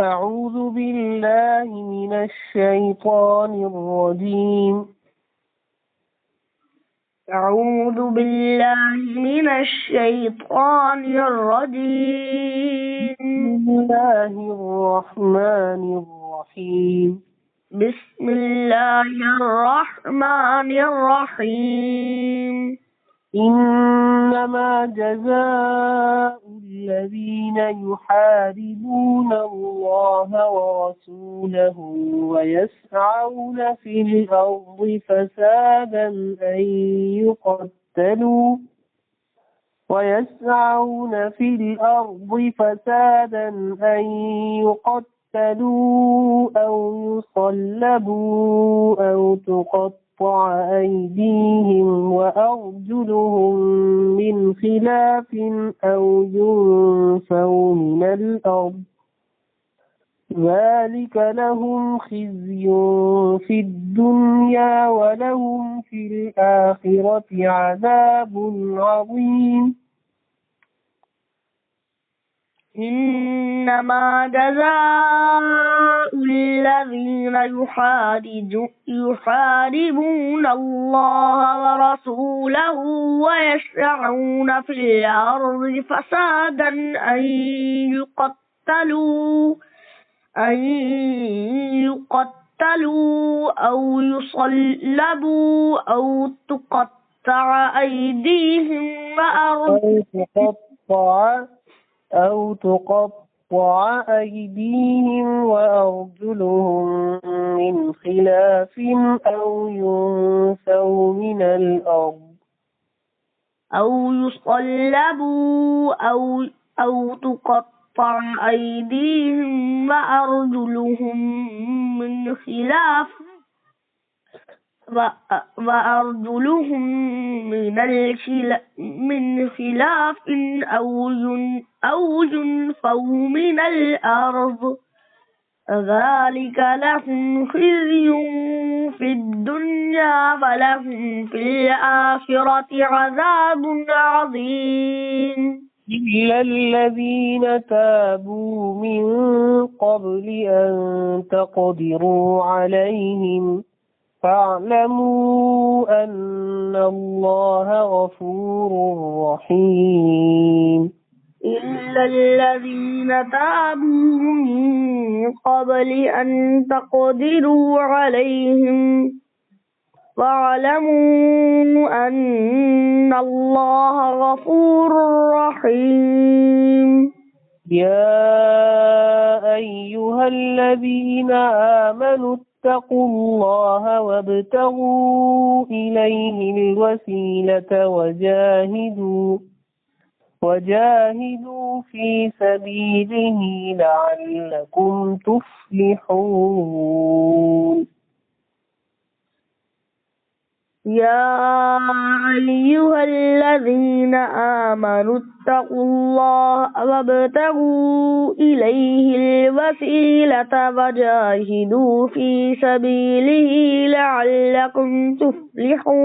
أعوذ بالله من الشيطان الرجيم. أعوذ بالله من الشيطان الرجيم. بسم الله الرحمن الرحيم. بسم الله الرحمن الرحيم. إنما جزاء الذين يحاربون الله ورسوله ويسعون في الأرض فسادا أن يقتلوا أو يصلبوا أو تقطع أيديهم وأرجلهم من خلاف أو ينفوا من الأرض، ذلك لهم خزي في الدنيا ولهم في الآخرة عذاب عظيم. إنما جزاء الذين يحاربون الله ورسوله ويسعون في الأرض فسادا أن يقتلوا أو يصلبوا أو تقطع أيديهم وأرجلهم من خلاف أو ينفوا من الأرض، أو تقطع أيديهم وأرجلهم من خلاف أو ينفوا من الأرض، ذلك لهم خزي في الدنيا ولهم في الآخرة عذاب عظيم. إلا الذين تابوا من قبل أن تقدروا عليهم فاعلموا أن الله غفور رحيم. إلا الذين تابوا من قبل أن تقدروا عليهم فاعلموا أن الله غفور رحيم. يا أيها الذين آمنوا اتقوا الله وابتغوا إليه الوسيلة وجاهدوا في سبيله لعلكم تفلحون. يا أيها الذين آمنوا اتقوا الله وابتغوا إليه الوسيلة وجاهدوا في سبيله لعلكم تفلحون.